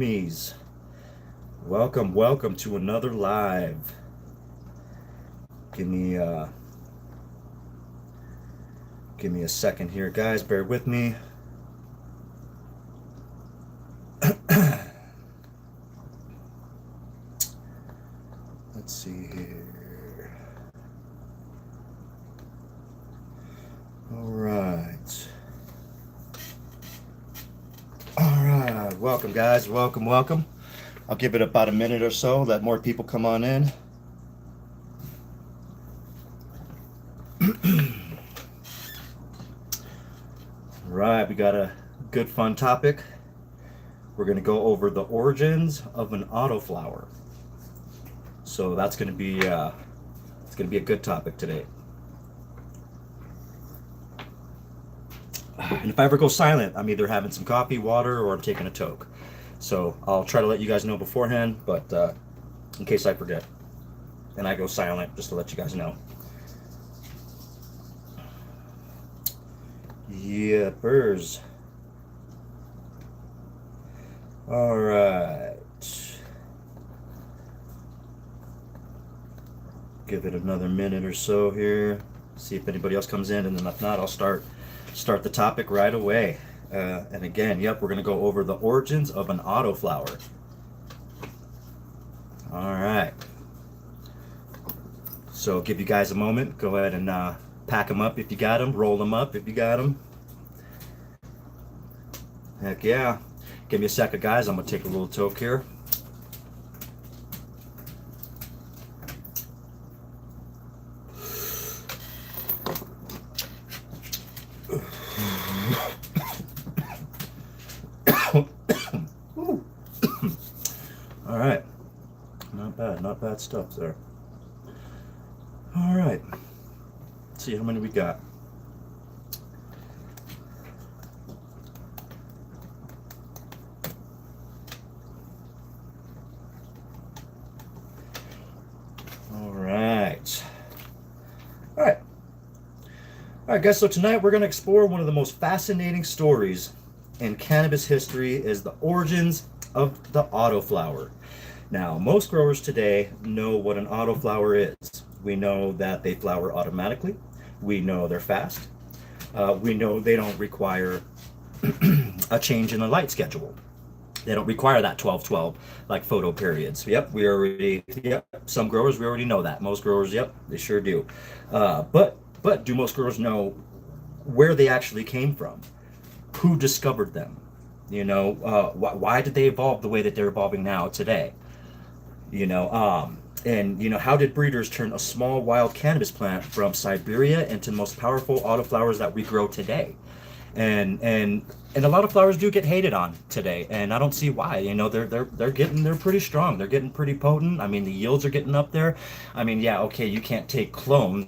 Me's. Welcome to another live. Give me give me a second here, guys. Bear with me. Let's see here. All right. Welcome, guys. Welcome. I'll give it about a minute or so. Let more people come on in. Right, we got a good fun topic. We're going to go over the origins of an autoflower. So that's going to be it's going to be a good topic today. And if I ever go silent, I'm either having some coffee, water, or I'm taking a toke. So I'll try to let you guys know beforehand, but in case I forget and I go silent, just to let you guys know. Yeah, burrs. All right. Give it another minute or so here. See if anybody else comes in, and then if not, I'll start the topic right away. And again, yep, we're going to go over the origins of an autoflower. All right. So give you guys a moment. Go ahead and pack them up if you got them. Roll them up if you got them. Heck yeah. Give me a second, guys. I'm going to take a little toke here. All right. Not bad stuff there. All right. Let's see how many we got. All right. All right, guys, so tonight we're going to explore one of the most fascinating stories in cannabis history is the origins of the autoflower. Now, most growers today know what an autoflower is. We know that they flower automatically. We know they're fast. We know they don't require a change in the light schedule. They don't require that 12-12 like photo periods. Yep, some growers, we already know that. Most growers, yep, they sure do. But do most growers know where they actually came from? Who discovered them? You know, why did they evolve the way that they're evolving now today? And how did breeders turn a small wild cannabis plant from Siberia into the most powerful autoflowers that we grow today? And a lot of flowers do get hated on today, and I don't see why. They're pretty strong. They're getting pretty potent. I mean, the yields are getting up there. I mean, yeah, okay, you can't take clones.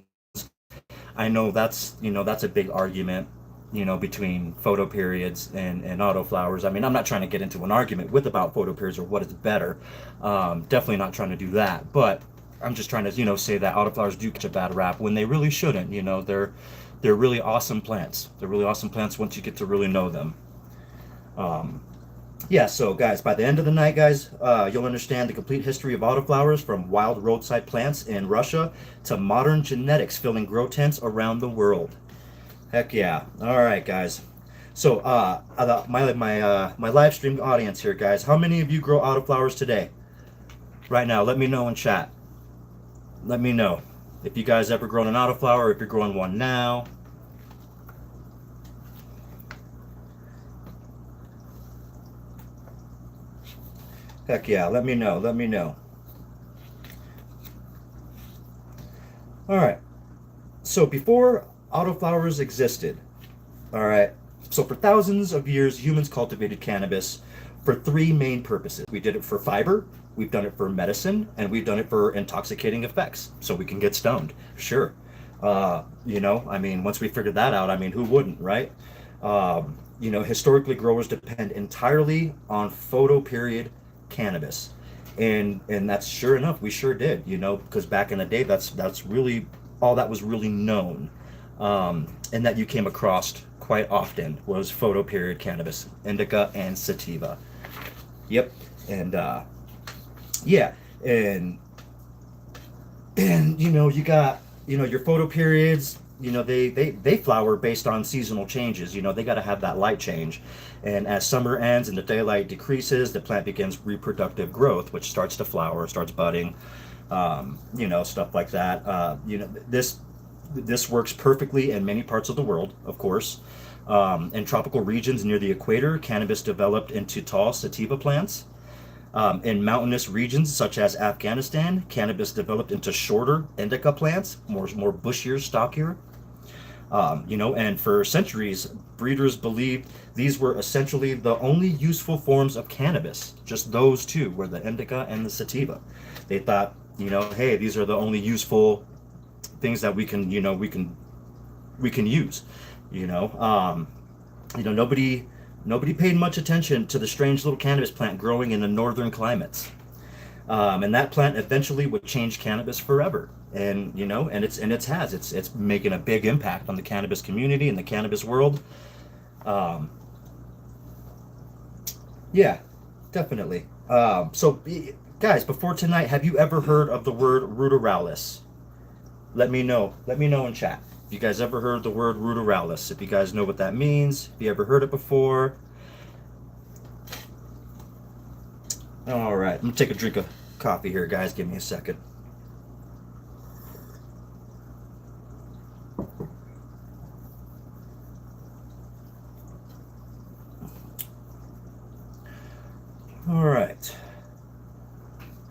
I know that's a big argument, between photo periods and autoflowers. I mean, I'm not trying to get into an argument about photo periods or what is better. Definitely not trying to do that. But I'm just trying to, say that autoflowers do get a bad rap when they really shouldn't. They're really awesome plants. They're really awesome plants once you get to really know them. Yeah, so guys, by the end of the night, guys, you'll understand the complete history of autoflowers from wild roadside plants in Russia to modern genetics filling grow tents around the world. Heck yeah. All right, guys. So, my live stream audience here, guys, how many of you grow autoflowers today? Right now, let me know in chat. Let me know if you guys ever grown an autoflower, if you're growing one now. Heck yeah, let me know. All right. So before autoflowers existed, all right, so for thousands of years, humans cultivated cannabis for three main purposes. We did it for fiber, we've done it for medicine, and we've done it for intoxicating effects, so we can get stoned. Sure. I mean, once we figured that out, I mean, who wouldn't, right? Historically, growers depend entirely on photoperiod cannabis. And that's sure enough, we sure did, because back in the day, that's really all that was really known. And that you came across quite often was photoperiod cannabis, indica and sativa. Yep. And yeah, and you know, you got, you know, your photo periods, you know, they flower based on seasonal changes. You know, they got to have that light change, and as summer ends and the daylight decreases, the plant begins reproductive growth, which starts to flower, starts budding, you know, stuff like that. You know, this works perfectly in many parts of the world, of course. In tropical regions near the equator, cannabis developed into tall sativa plants. In mountainous regions such as Afghanistan, cannabis developed into shorter indica plants, more bushier, stockier. You know, and for centuries, breeders believed these were essentially the only useful forms of cannabis. Just those two were the indica and the sativa. They thought, you know, hey, these are the only useful things that we can, you know, we can use. You know, nobody paid much attention to the strange little cannabis plant growing in the northern climates. And that plant eventually would change cannabis forever. And you know, and it's making a big impact on the cannabis community and the cannabis world. Um, yeah, definitely. So, guys, before tonight, have you ever heard of the word ruderalis? Let me know. Let me know in chat. If you guys ever heard the word ruderalis, if you guys know what that means, if you ever heard it before. All right, I'm gonna take a drink of coffee here, guys. Give me a second. All right.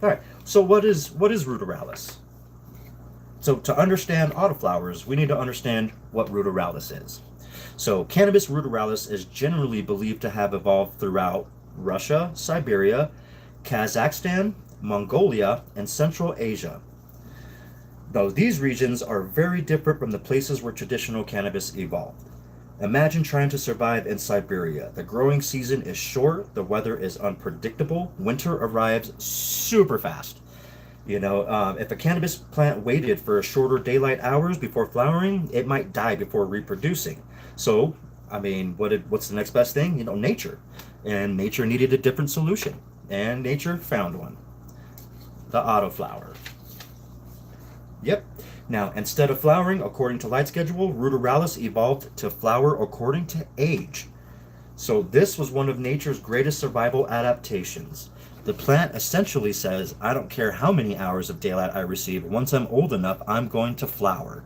All right. So what is ruderalis? So to understand autoflowers, we need to understand what ruderalis is. So cannabis ruderalis is generally believed to have evolved throughout Russia, Siberia, Kazakhstan, Mongolia, and Central Asia. Though these regions are very different from the places where traditional cannabis evolved. Imagine trying to survive in Siberia. The growing season is short, the weather is unpredictable, winter arrives super fast. You know, if a cannabis plant waited for shorter daylight hours before flowering, it might die before reproducing. So, I mean, what's the next best thing? You know, nature. And nature needed a different solution. And nature found one. The autoflower. Yep. Now, instead of flowering according to light schedule, Ruderalis evolved to flower according to age. So this was one of nature's greatest survival adaptations. The plant essentially says, I don't care how many hours of daylight I receive, once I'm old enough, I'm going to flower.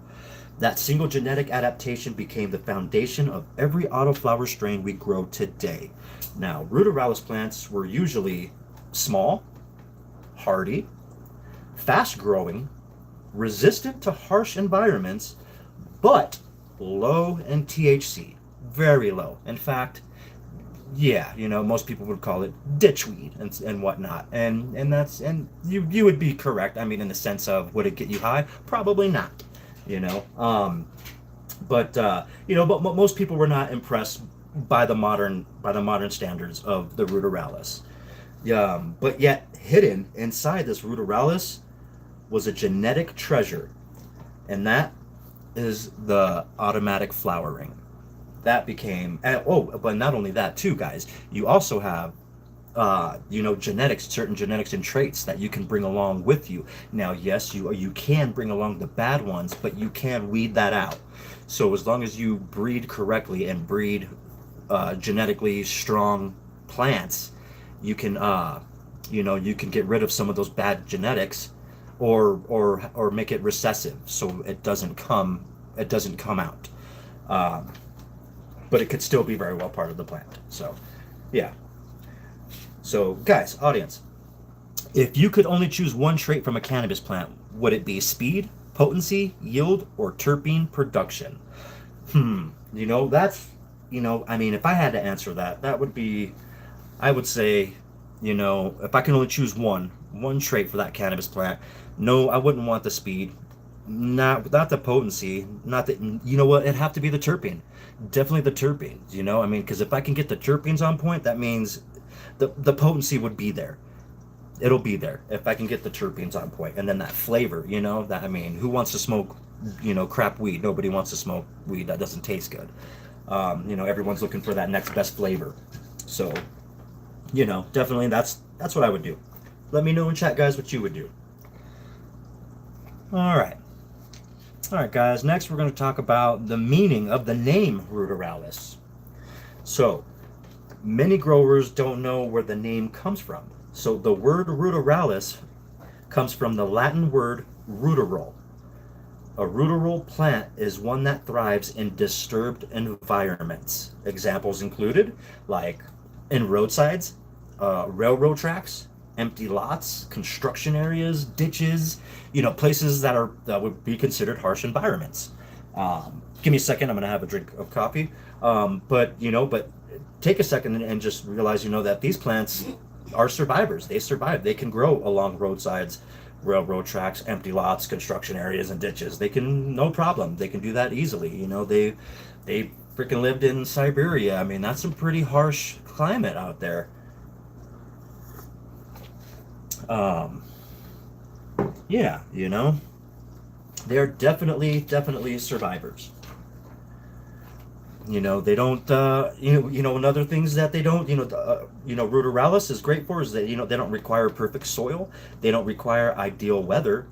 That single genetic adaptation became the foundation of every autoflower strain we grow today. Now, Ruderalis plants were usually small, hardy, fast-growing, resistant to harsh environments, but low in THC. Very low. In fact, yeah, you know, most people would call it ditchweed and whatnot. And you would be correct. I mean, in the sense of, would it get you high? Probably not. You know, but most people were not impressed by the modern standards of the Ruderalis. But yet hidden inside this Ruderalis was a genetic treasure, and that is the automatic flowering. That became, but not only that too, guys. You also have genetics, certain genetics and traits that you can bring along with you. Now, yes, you can bring along the bad ones, but you can weed that out. So as long as you breed correctly and breed genetically strong plants, you can you can get rid of some of those bad genetics, or make it recessive so it doesn't come out. But it could still be very well part of the plant. So, yeah. So, guys, audience, if you could only choose one trait from a cannabis plant, would it be speed, potency, yield, or terpene production? I mean, if I had to answer that, that would be, I would say, if I can only choose one trait for that cannabis plant, no, I wouldn't want the speed, not the potency, not the, you know what, it'd have to be the terpene. Definitely the terpenes, I mean, because if I can get the terpenes on point, that means the potency would be there. It'll be there if I can get the terpenes on point, and then that flavor, that, I mean, who wants to smoke, crap weed? Nobody wants to smoke weed that doesn't taste good. Everyone's looking for that next best flavor. So, Definitely that's what I would do. Let me know in chat, guys, what you would do. All right. All right, guys. Next, we're going to talk about the meaning of the name Ruderalis. So, many growers don't know where the name comes from. So, the word Ruderalis comes from the Latin word ruderal. A ruderal plant is one that thrives in disturbed environments. Examples included, like in roadsides, railroad tracks, empty lots, construction areas, ditches, places that would be considered harsh environments. Give me a second. I'm gonna have a drink of coffee. But take a second and just realize, that these plants are survivors. They survive. They can grow along roadsides, railroad tracks, empty lots, construction areas, and ditches. They can, no problem. They can do that easily. They freaking lived in Siberia. I mean, that's some pretty harsh climate out there. Yeah, they're definitely survivors. They don't, another things that they don't, Ruderalis is great for is that, they don't require perfect soil. They don't require ideal weather.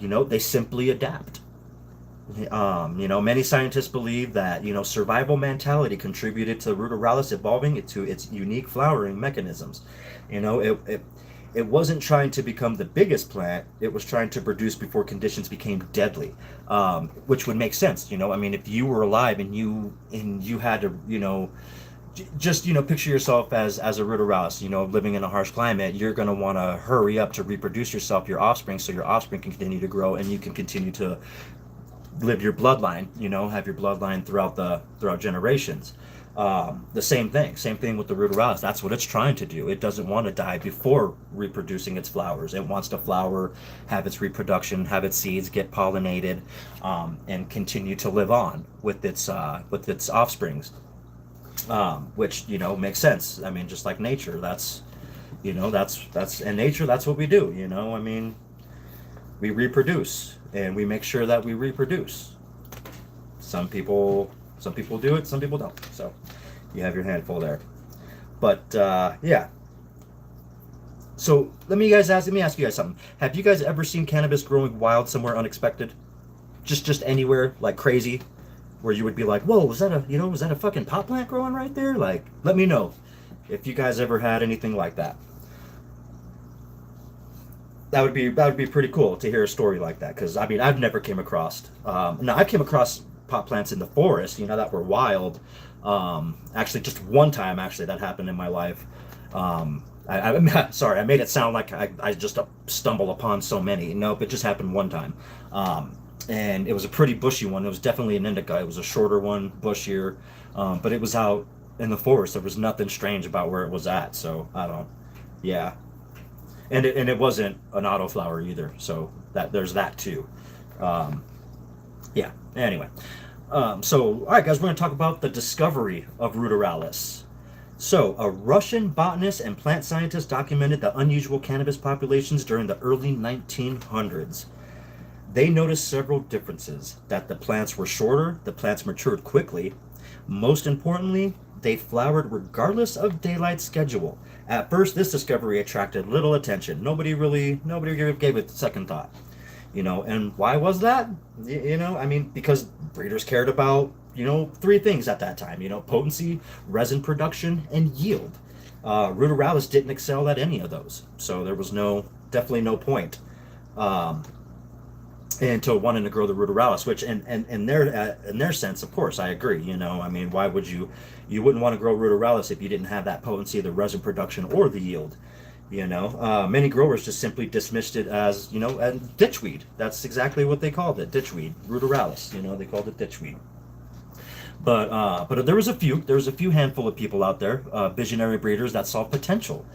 They simply adapt. Many scientists believe that, survival mentality contributed to Ruderalis evolving into its unique flowering mechanisms. It wasn't trying to become the biggest plant. It was trying to produce before conditions became deadly, which would make sense. If you were alive and you had to, just picture yourself as a Ruderalis, living in a harsh climate. You're going to want to hurry up to reproduce yourself, your offspring, so your offspring can continue to grow and you can continue to live your bloodline. Have your bloodline throughout generations. The same thing with the Ruderalis. That's what it's trying to do. It doesn't want to die before reproducing its flowers. It wants to flower, have its reproduction, have its seeds get pollinated, and continue to live on with its offsprings, which makes sense. I mean, just like nature, that's in nature. That's what we do. We reproduce and we make sure that we reproduce. Some people do it, some people don't. So you have your handful there. But yeah. So let me ask you guys something. Have you guys ever seen cannabis growing wild somewhere unexpected? Just anywhere, like crazy, where you would be like, whoa, was that a fucking pot plant growing right there? Like, let me know if you guys ever had anything like that. That would be pretty cool to hear a story like that, because I've never came across. No, I came across pot plants in the forest, that were wild. Actually, just one time, that happened in my life. Sorry, I made it sound like I just stumble upon so many. Nope, it just happened one time. And it was a pretty bushy one. It was definitely an indica. It was a shorter one, bushier, but it was out in the forest. There was nothing strange about where it was at. So yeah. And it wasn't an autoflower either. So there's that too. Yeah. Anyway, all right, guys, we're going to talk about the discovery of Ruderalis. So, a Russian botanist and plant scientist documented the unusual cannabis populations during the early 1900s. They noticed several differences: that the plants were shorter, the plants matured quickly. Most importantly, they flowered regardless of daylight schedule. At first, this discovery attracted little attention. Nobody gave it second thought. And why was that? Because breeders cared about, three things at that time, potency, resin production, and yield. Ruderalis didn't excel at any of those. So there was definitely no point into wanting to grow the Ruderalis, which in their sense, of course, I agree. Why would you wouldn't want to grow Ruderalis if you didn't have that potency, the resin production, or the yield? Many growers just simply dismissed it as, a ditchweed. That's exactly what they called it, ditchweed, Ruderalis. They called it ditchweed. But there was a few handful of people out there, visionary breeders that saw potential.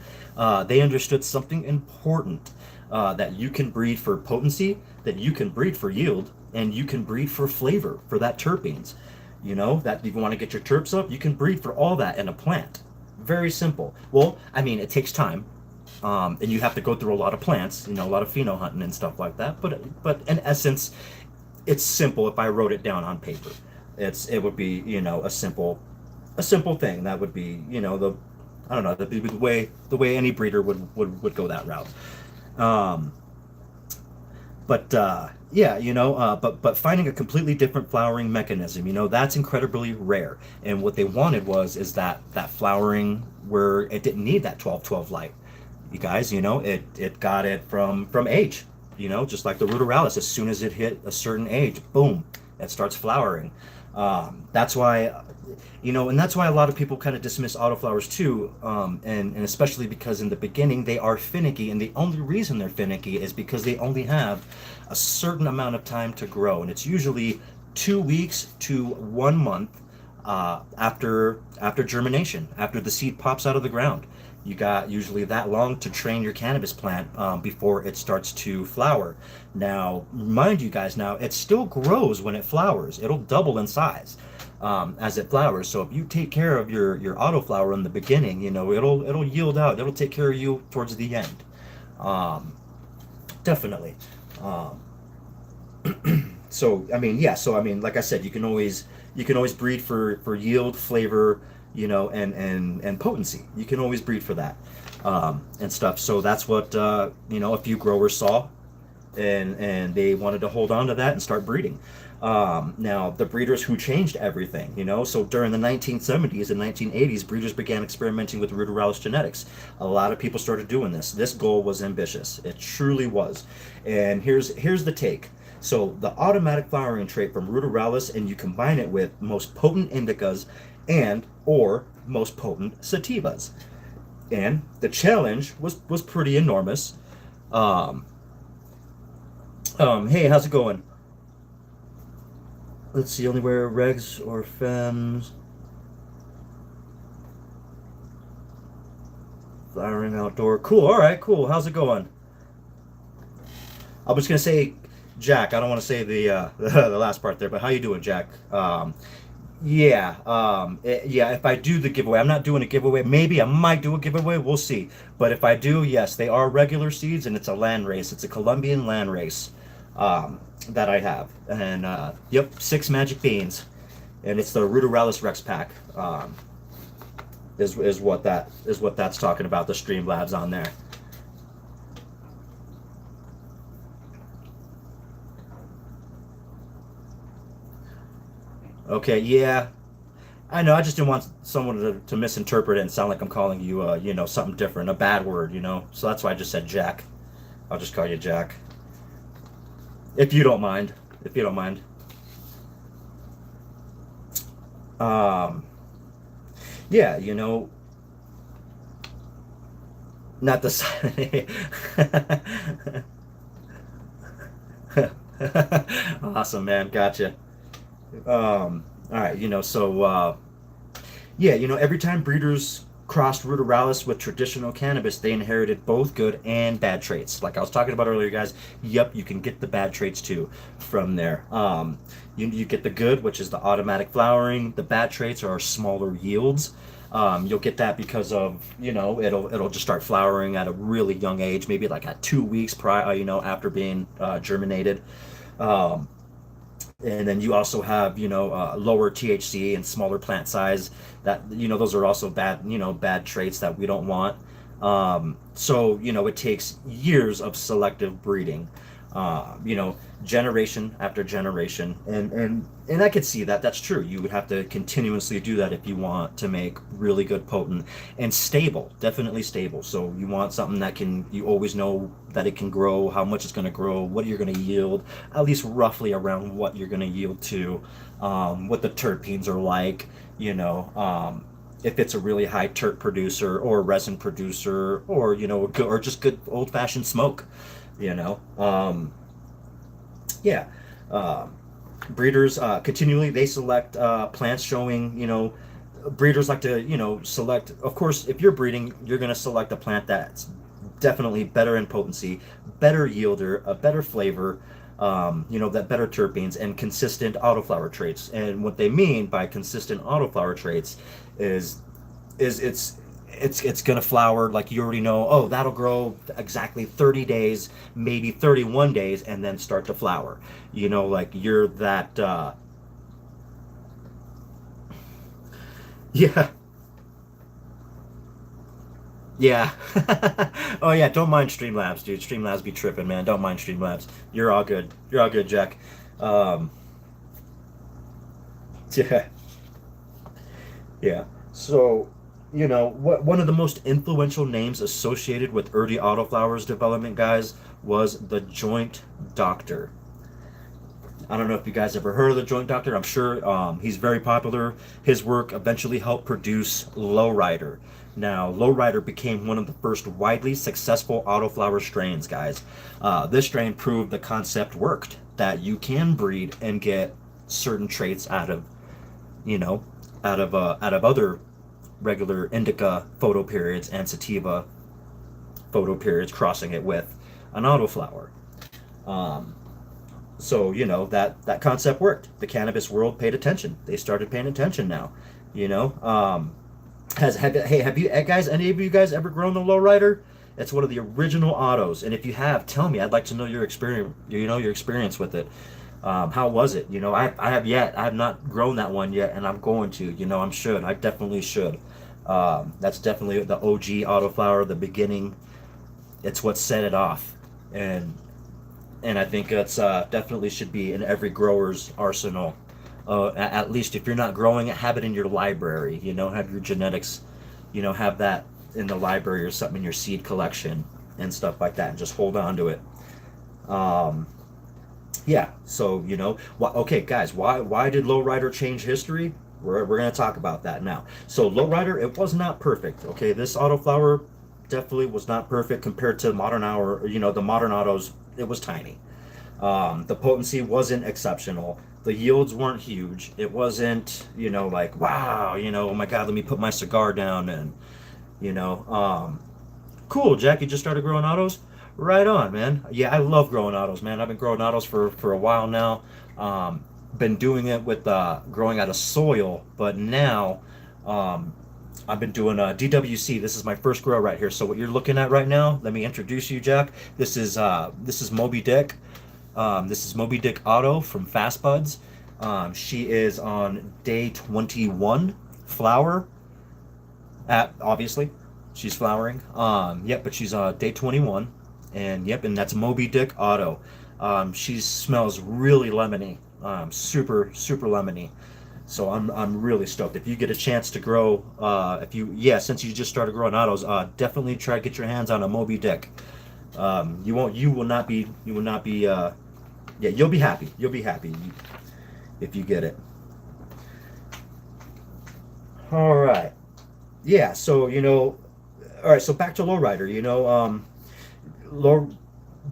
They understood something important, that you can breed for potency, that you can breed for yield, and you can breed for flavor, for that terpenes. That if you want to get your terps up, you can breed for all that in a plant. Very simple. Well, it takes time. And you have to go through a lot of plants, a lot of pheno hunting and stuff like that. But in essence, it's simple. If I wrote it down on paper, it would be, a simple thing. That would be, I don't know, the way any breeder would go that route. Um, but yeah, but finding a completely different flowering mechanism, that's incredibly rare. And what they wanted is that flowering where it didn't need that 12-12 light. You guys, it got it from age. Just like the Ruderalis, as soon as it hit a certain age, boom, it starts flowering. That's why, and that's why a lot of people kind of dismiss autoflowers too, and especially because in the beginning they are finicky, and the only reason they're finicky is because they only have a certain amount of time to grow, and it's usually 2 weeks to 1 month after germination, after the seed pops out of the ground. You got usually that long to train your cannabis plant before it starts to flower. Now, mind you guys, now it still grows when it flowers. It'll double in size as it flowers. So if you take care of your autoflower in the beginning, it'll yield out. It'll take care of you towards the end. Um, Definitely. Um, so I mean, yeah. So I mean, like I said, you can always breed for yield, flavor, and potency. You can always breed for that and stuff. So that's what a few growers saw, and they wanted to hold on to that and start breeding. Now the breeders who changed everything, so during the 1970s and 1980s, breeders began experimenting with Ruderalis genetics. A lot of people started doing this. This goal was ambitious. It truly was. And here's the take. So the automatic flowering trait from Ruderalis, and you combine it with most potent indicas and or most potent sativas. And the challenge was pretty enormous. Um, hey, how's it going? Let's see, only wear regs or femmes. Flowering outdoor. Cool, alright, cool. How's it going? I was gonna say Jack. I don't want to say the last part there, but how you doing, Jack? Yeah, yeah. If I do the giveaway, I'm not doing a giveaway. Maybe I might do a giveaway. We'll see. But if I do, yes, they are regular seeds, and it's a land race. It's a Colombian land race that I have, and yep, 6 magic beans, and it's the Ruderalis Rex pack. Is what that's talking about. The Streamlabs on there. Okay, yeah. I know. I just didn't want someone to misinterpret it and sound like I'm calling you, something. A bad word. So that's why I just said Jack. I'll just call you Jack, if you don't mind. If you don't mind. Um, yeah, not the side. Awesome, man. Gotcha. All right, yeah, every time breeders crossed Ruderalis with traditional cannabis, they inherited both good and bad traits. Like I was talking about earlier, guys. Yep, you can get the bad traits too from there. You get the good, which is the automatic flowering. The bad traits are smaller yields. You'll get that because of it'll just start flowering at a really young age, maybe like at 2 weeks prior, after being germinated. Um, and then you also have lower THC and smaller plant size. That those are also bad traits that we don't want. So it takes years of selective breeding, generation after generation, and I could see that that's true. You would have to continuously do that if you want to make really good, potent, and stable. Definitely stable. So you want something that you always know that it can grow, how much it's going to grow, what you're going to yield, at least roughly around what you're going to yield to, what the terpenes are like, if it's a really high terp producer or resin producer, or or just good old fashioned smoke, you know. Yeah. Um, Breeders continually they select plants showing breeders like to select. Of course, if you're breeding, you're going to select a plant that's definitely better in potency, better yielder, a better flavor, that better terpenes and consistent autoflower traits. And what they mean by consistent autoflower traits is it's gonna flower like you already know. Oh, that'll grow exactly 30 days, maybe 31 days, and then start to flower. Like you're that. Yeah, Yeah. Oh yeah, don't mind Streamlabs, dude. Streamlabs be tripping, man. Don't mind Streamlabs. You're all good. You're all good, Jack. Um, yeah, yeah. So, what one of the most influential names associated with early autoflowers development, guys, was the joint doctor. I don't know if you guys ever heard of the joint doctor. I'm sure he's very popular. His work eventually helped produce Lowrider. Now, Lowrider became one of the first widely successful autoflower strains, guys. This strain proved the concept worked, that you can breed and get certain traits you know, out of other regular indica photoperiods and sativa photoperiods, crossing it with an autoflower. Um, so that concept worked. The cannabis world paid attention. They started paying attention now. You know, have you guys, any of you guys ever grown the lowrider? It's one of the original autos, and if you have, tell me. I'd like to know your experience. Your experience with it. How was it? I have not grown that one yet, and I'm going to. I definitely should. That's definitely the OG autoflower, the beginning. It's what set it off, and I think it's definitely should be in every grower's arsenal. At least if you're not growing it, have it in your library. Have your genetics, have that in the library or something in your seed collection and stuff like that, and just hold on to it. Um, yeah. So okay, guys, why did Lowrider change history? We're gonna talk about that now. So Lowrider, it was not perfect. Okay, this autoflower definitely was not perfect compared to modern the modern autos. It was tiny. The potency wasn't exceptional. The yields weren't huge. It wasn't, like, wow, oh my God, let me put my cigar down and, you know, um, cool, Jack, you just started growing autos? Right on, man. Yeah, I love growing autos, man. I've been growing autos for a while now. Been doing it with growing out of soil, but now um, I've been doing DWC. This is my first grow right here. So what you're looking at right now, let me introduce you, Jack. This is Moby Dick. This is Moby Dick Auto from Fast Buds. She is on day 21 flower. Obviously, she's flowering. Yep, but she's day 21, and yep, and that's Moby Dick Auto. She smells really lemony, super super lemony. So I'm really stoked. If you get a chance to grow, since you just started growing autos, definitely try to get your hands on a Moby Dick. You will not be, yeah, you'll be happy. You'll be happy if you get it. All right. Yeah. So all right. So back to lowrider. Low,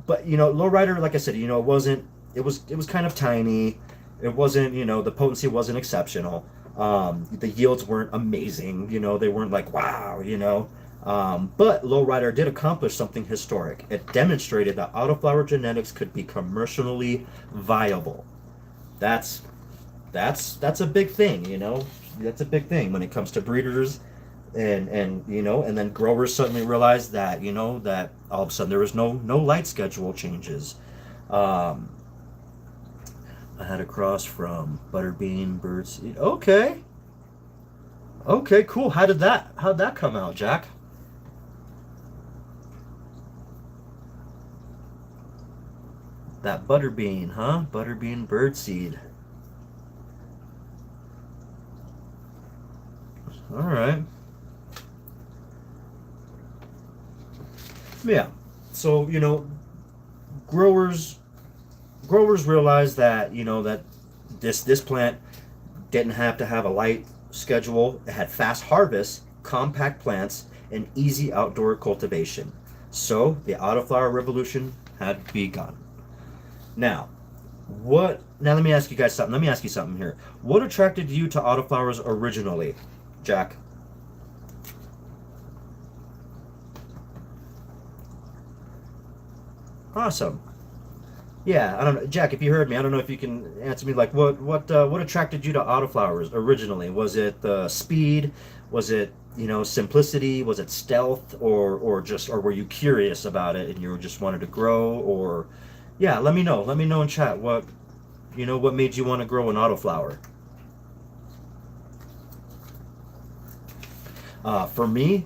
but lowrider, like I said, it wasn't. It was kind of tiny. It wasn't. The potency wasn't exceptional. The yields weren't amazing. They weren't like wow. But Lowrider did accomplish something historic. It demonstrated that autoflower genetics could be commercially viable. That's that's a big thing. That's a big thing when it comes to breeders, and then growers suddenly realized that that all of a sudden there was no light schedule changes. Um, I had a cross from butterbean birdseed. Okay, okay, cool. How'd that come out, Jack? That butterbean, huh? Butterbean birdseed. All right. Yeah. So growers growers realized that that this plant didn't have to have a light schedule. It had fast harvests, compact plants, and easy outdoor cultivation. So the autoflower revolution had begun. Now, let me ask you guys something. Let me ask you something here. What attracted you to autoflowers originally, Jack? Awesome. Yeah, I don't know, Jack. If you heard me, I don't know if you can answer me. Like, what attracted you to autoflowers originally? Was it speed? Was it simplicity? Was it stealth? Or were you curious about it and you just wanted to grow? Or yeah, let me know. Let me know in chat what made you want to grow an autoflower. For me,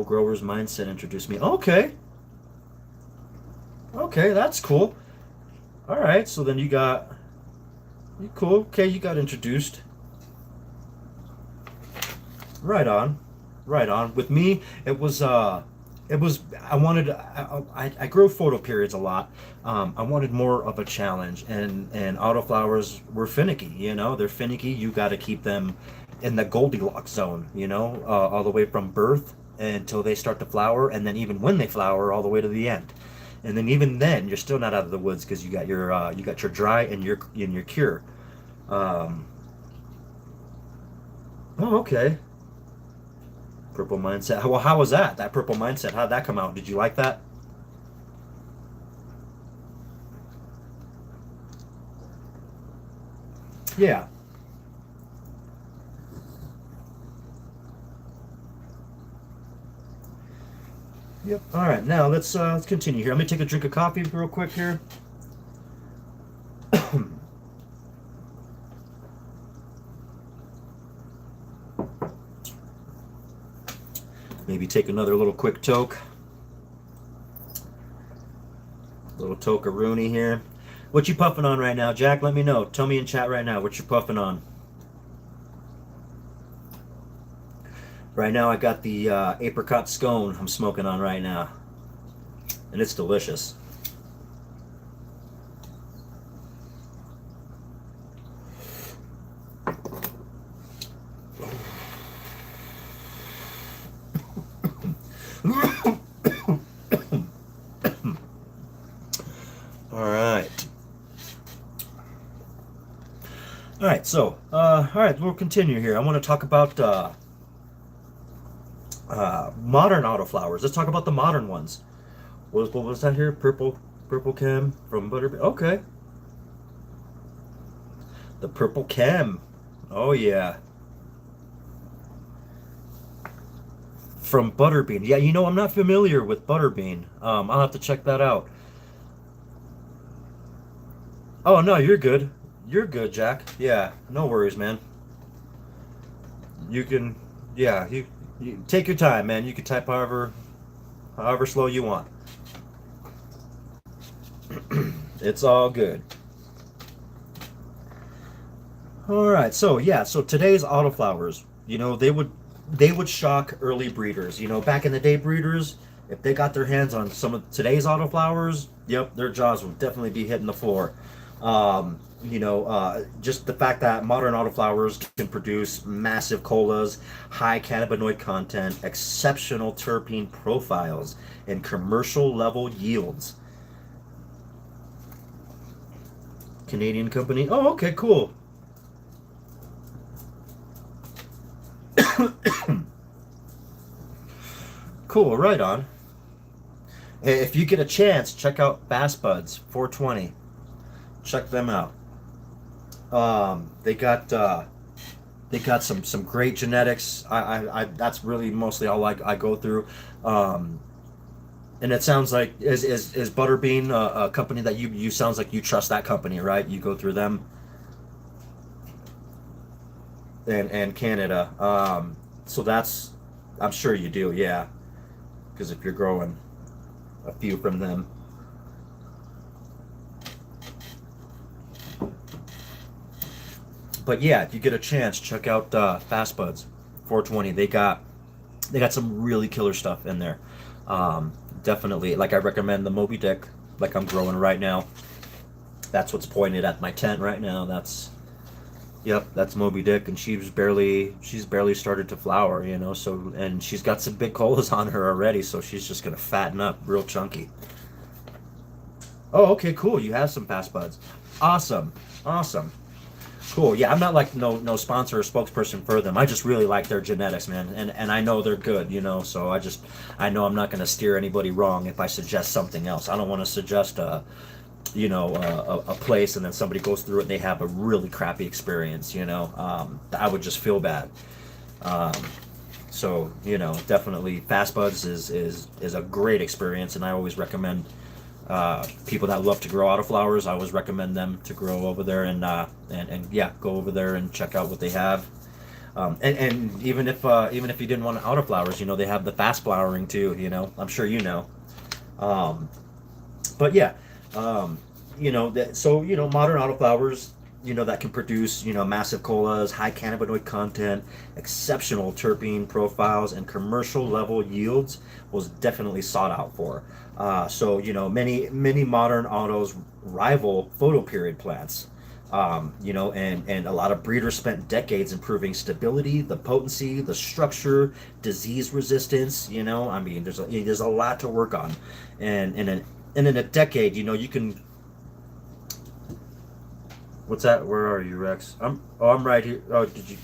Grower's Mindset introduced me. Okay. Okay, that's cool. All right, so then you cool. Okay, you got introduced. Right on. Right on. With me, I wanted, I grow photo periods a lot. I wanted more of a challenge, and autoflowers were finicky, you know, they're finicky. You got to keep them in the Goldilocks zone, you know, all the way from birth until they start to flower, and then even when they flower, all the way to the end. And then even then, you're still not out of the woods because you got your dry and your cure. Um, oh, okay. Purple Mindset. Well, how was that? That Purple Mindset. How did that come out? Did you like that? Yeah. Yep. All right. Now let's continue here. I'm gonna take a drink of coffee real quick here. Maybe take another little quick toke. Little toke-a-rooney here. What you puffing on right now, Jack? Let me know. Tell me in chat right now what you're puffing on. Right now, I got the apricot scone I'm smoking on right now, and it's delicious. All right, so all right, we'll continue here. I want to talk about modern autoflowers. Let's talk about the modern ones. What was that here? Purple chem from Butterbean. Okay, the purple chem. Oh yeah, from Butterbean. Yeah, you know I'm not familiar with Butterbean. I'll have to check that out. Oh no, you're good. You're good, Jack. Yeah, no worries, man. You can, yeah, you take your time, man. You can type however slow you want. It's all good. All right, so yeah, so today's autoflowers, you know, they would shock early breeders. You know, back in the day, breeders, if they got their hands on some of today's autoflowers, yep, their jaws would definitely be hitting the floor. Just the fact that modern autoflowers can produce massive colas, high cannabinoid content, exceptional terpene profiles, and commercial level yields. Canadian company. Oh, okay, cool. Cool, right on. Hey, if you get a chance, check out Bass Buds 420. Check them out. They got some great genetics. I that's really mostly all I go through. And it sounds like is Butterbean a company that you sounds like you trust that company, right? You go through them and Canada. So that's I'm sure you do, yeah. Because if you're growing a few from them. But yeah, if you get a chance, check out Fast Buds 420. They got some really killer stuff in there. Definitely, like I recommend the Moby Dick, like I'm growing right now. That's what's pointed at my tent right now. That's Moby Dick, and she's barely started to flower, you know. So and she's got some big colas on her already, so she's just gonna fatten up real chunky. Oh, okay, cool. You have some Fast Buds. Awesome, awesome. Cool. Yeah, I'm not like no sponsor or spokesperson for them. I just really like their genetics, man, and I know they're good, you know. So I know I'm not going to steer anybody wrong if I suggest something else. I don't want to suggest a place and then somebody goes through it and they have a really crappy experience, you know. I would just feel bad. Um, so definitely Fast Buds is a great experience, and I always recommend people that love to grow autoflowers. I always recommend them to grow over there and yeah, go over there and check out what they have. And even if you didn't want autoflowers, they have the fast flowering too. I'm sure you know. Um, but yeah, um, modern autoflowers, that can produce, massive colas, high cannabinoid content, exceptional terpene profiles, and commercial level yields was definitely sought out for. Many modern autos rival photoperiod plants. And a lot of breeders spent decades improving stability, the potency, the structure, disease resistance. I mean, there's a lot to work on, and in a decade, you can. What's that? Where are you, Rex? I'm right here. Oh, did you?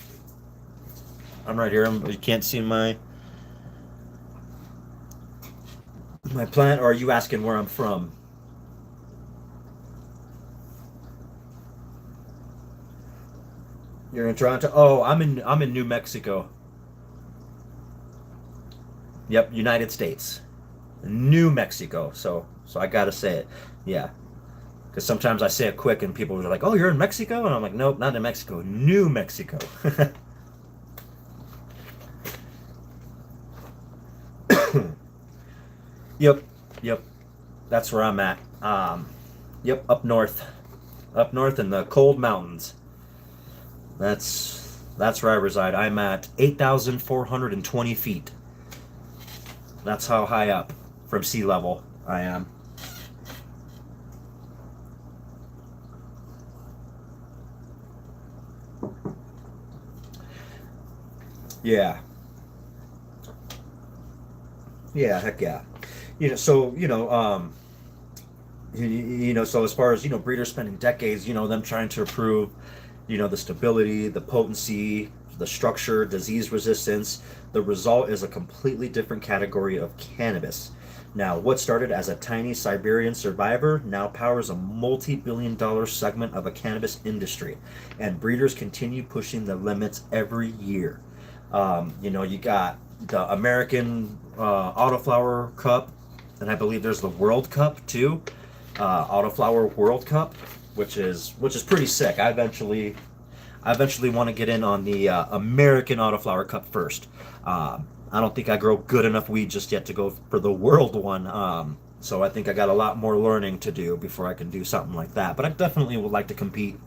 I'm right here. You can't see my plant, or are you asking where I'm from? You're in Toronto. Oh, I'm in New Mexico. Yep, United States, New Mexico. So I gotta say it. Yeah, because sometimes I say it quick and people are like, "Oh, you're in Mexico," and I'm like, "Nope, not in Mexico. New Mexico." Yep, yep. That's where I'm at. Yep, up north in the cold mountains. That's where I reside. I'm at 8,420 feet. That's how high up from sea level I am. Yeah, yeah, heck yeah. So so as far as breeders spending decades, them trying to improve, the stability, the potency, the structure, disease resistance. The result is a completely different category of cannabis. Now, what started as a tiny Siberian survivor now powers a multi-billion-dollar segment of a cannabis industry, and breeders continue pushing the limits every year. You got the American Autoflower Cup, and I believe there's the World Cup too, Autoflower World Cup, which is pretty sick. I eventually want to get in on the American Autoflower Cup first. I don't think I grow good enough weed just yet to go for the world one. So I think I got a lot more learning to do before I can do something like that. But I definitely would like to compete.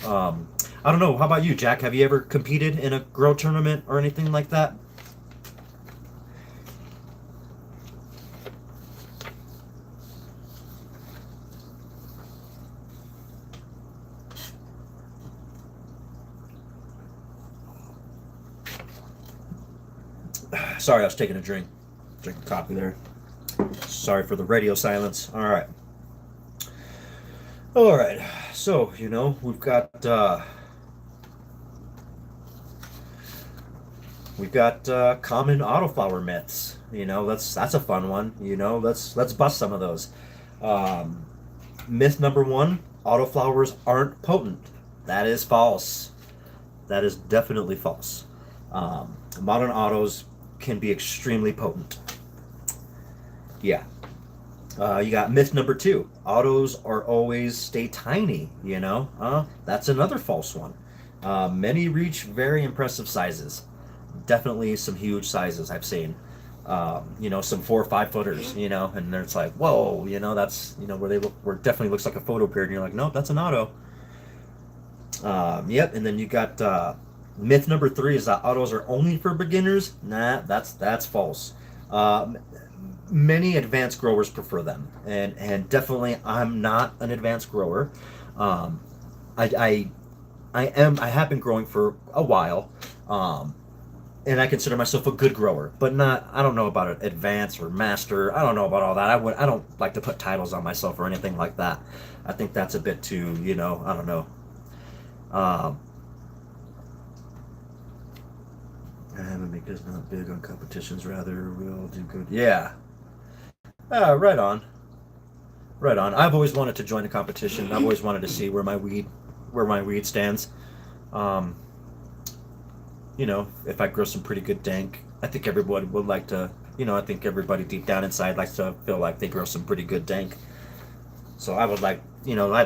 Um, I don't know. How about you, Jack? Have you ever competed in a grow tournament or anything like that? Sorry, I was taking a drink. Drink a coffee there. Sorry for the radio silence. All right. All right. So, we've got common autoflower myths. That's a fun one. Let's bust some of those. Um, Myth number one: autoflowers aren't potent. That is false. That is definitely false. Modern autos can be extremely potent. Yeah. You got myth number two: autos are always stay tiny. That's another false one. Many reach very impressive sizes. Definitely some huge sizes I've seen. Some 4 or 5 footers. And it's like, whoa, that's where they look, where it definitely looks like a photo period. And you're like, nope, that's an auto. Yep. And then you got myth number three is that autos are only for beginners. Nah, that's false. Um, Many advanced growers prefer them, and definitely I'm not an advanced grower. Um, I, I have been growing for a while, um, and I consider myself a good grower, but not. I don't know about it, advanced or master. I don't know about all that. I don't like to put titles on myself or anything like that. I think that's a bit too. I don't know. Um, Makers not big on competitions. Rather, we all do good. Yeah. Right on. Right on. I've always wanted to join a competition. I've always wanted to see where my weed stands. Um, if I grow some pretty good dank, I think everybody would like to. I think everybody deep down inside likes to feel like they grow some pretty good dank. So I'd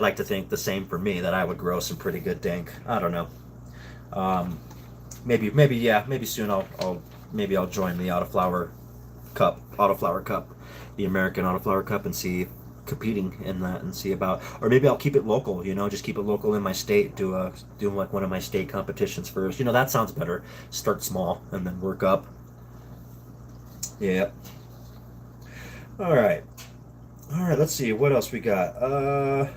like to think the same for me, that I would grow some pretty good dank. I don't know. Um, maybe yeah, maybe soon I'll join the Autoflower Cup, the American Autoflower Cup, and see competing in that and see about, or maybe I'll keep it local. Just keep it local in my state. Do like one of my state competitions first. That sounds better. Start small and then work up. Yeah. All right. All right. Let's see what else we got.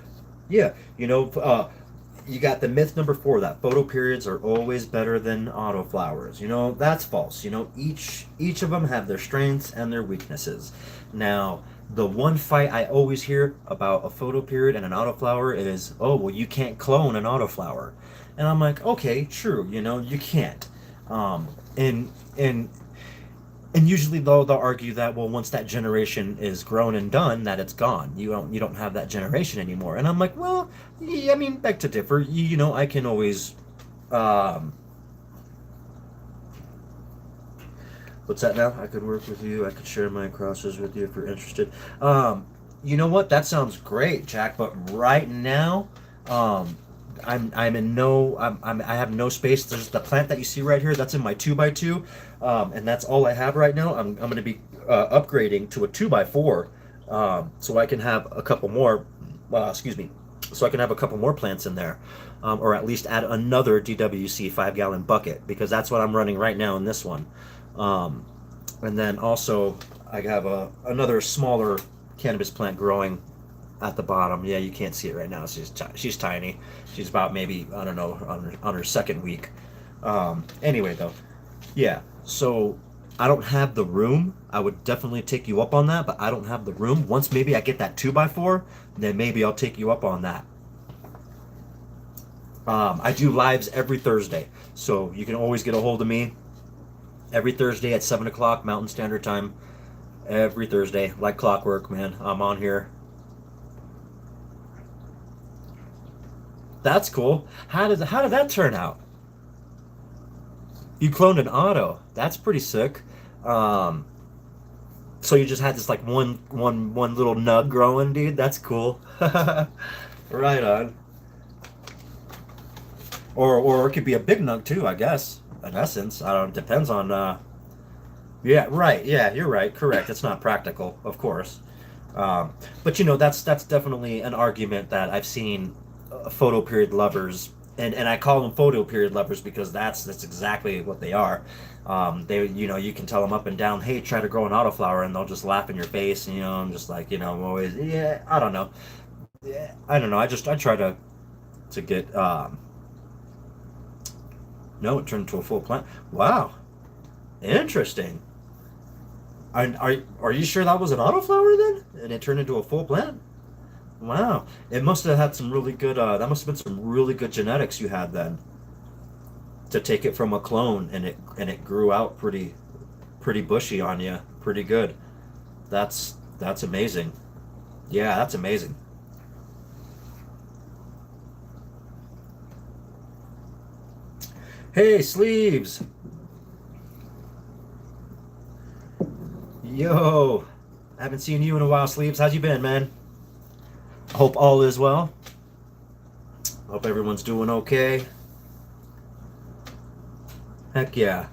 Yeah. You got the myth number 4 that photo periods are always better than autoflowers. That's false. Each of them have their strengths and their weaknesses. Now, the one fight I always hear about a photo period and an autoflower is, oh, well, you can't clone an autoflower. And I'm like, okay, true, you can't. And usually they'll argue that, well, once that generation is grown and done, that it's gone. You don't have that generation anymore. And I'm like, well, yeah, I mean, beg to differ. I can always what's that now? I could work with you. I could share my crosses with you if you're interested. You know what? That sounds great, Jack. But right now, um, I'm in no I have no space. There's the plant that you see right here. That's in my 2x2, and that's all I have right now. I'm going to be upgrading to a 2x4, so I can have a couple more. Excuse me. So I can have a couple more plants in there, or at least add another DWC 5-gallon bucket, because that's what I'm running right now in this one. Um, and then also I have another smaller cannabis plant growing at the bottom. Yeah, you can't see it right now. She's tiny. She's about, maybe, I don't know, on her second week. Anyway, though, yeah. So I don't have the room. I would definitely take you up on that, but I don't have the room. Once maybe I get that 2x4, then maybe I'll take you up on that. I do lives every Thursday, so you can always get a hold of me every Thursday at 7 o'clock Mountain Standard Time. Every Thursday, like clockwork, man. I'm on here. That's cool. How did that turn out? You cloned an auto. That's pretty sick. Um, so you just had this like one little nug growing, dude. That's cool. Right on. Or it could be a big nug too, I guess. In essence, I don't. Depends on. Yeah, right. Yeah, you're right. Correct. It's not practical, of course. But that's definitely an argument that I've seen photo period lovers, and I call them photo period lovers because that's exactly what they are. They you can tell them up and down, hey, try to grow an autoflower, and they'll just laugh in your face. And, I'm just like, always, yeah, I don't know. Yeah, I don't know. I try to get no, it turned into a full plant. Wow, interesting. Are you sure that was an autoflower then? And it turned into a full plant? Wow. It must have had some really good, that must have been some really good genetics you had then to take it from a clone, and it grew out pretty bushy on you. Pretty good. That's amazing. Yeah, that's amazing. Hey, Sleeves. Yo. I haven't seen you in a while, Sleeves. How's you been, man? Hope all is well. Hope everyone's doing okay. Heck yeah.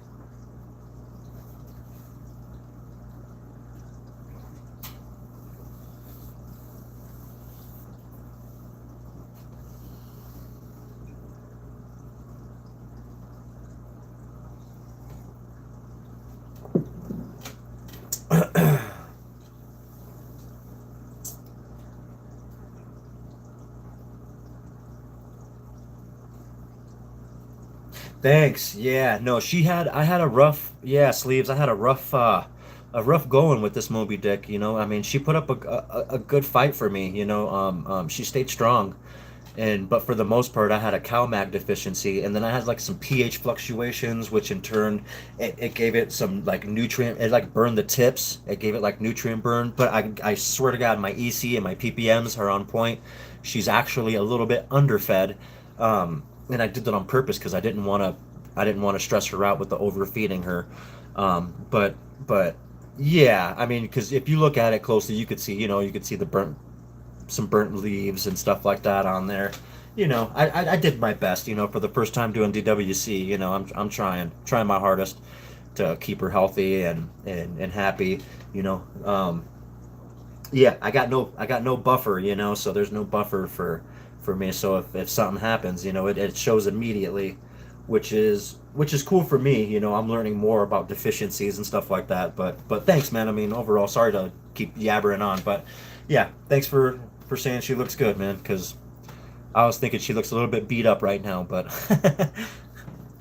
Thanks. Yeah, no, I had a rough, yeah, Sleeves. I had a rough going with this Moby Dick. I mean, she put up a good fight for me. She stayed strong, but for the most part, I had a CalMag deficiency, and then I had like some pH fluctuations, which in turn, it gave it some like nutrient. It like burned the tips. It gave it like nutrient burn. But I swear to God, my EC and my ppms are on point. She's actually a little bit underfed. And I did that on purpose because I didn't want to stress her out with the overfeeding her. But yeah, I mean, because if you look at it closely, you could see the some burnt leaves and stuff like that on there. you know, I did my best, you know, for the first time doing DWC. You know, I'm trying my hardest to keep her healthy and happy. You know, yeah, I got no buffer, you know, so there's no buffer for me. So if something happens, you know, it shows immediately, which is cool for me. You know, I'm learning more about deficiencies and stuff like that. But thanks, man. I mean, overall, sorry to keep yabbering on, but yeah, thanks for saying she looks good, man. Because I was thinking she looks a little bit beat up right now, but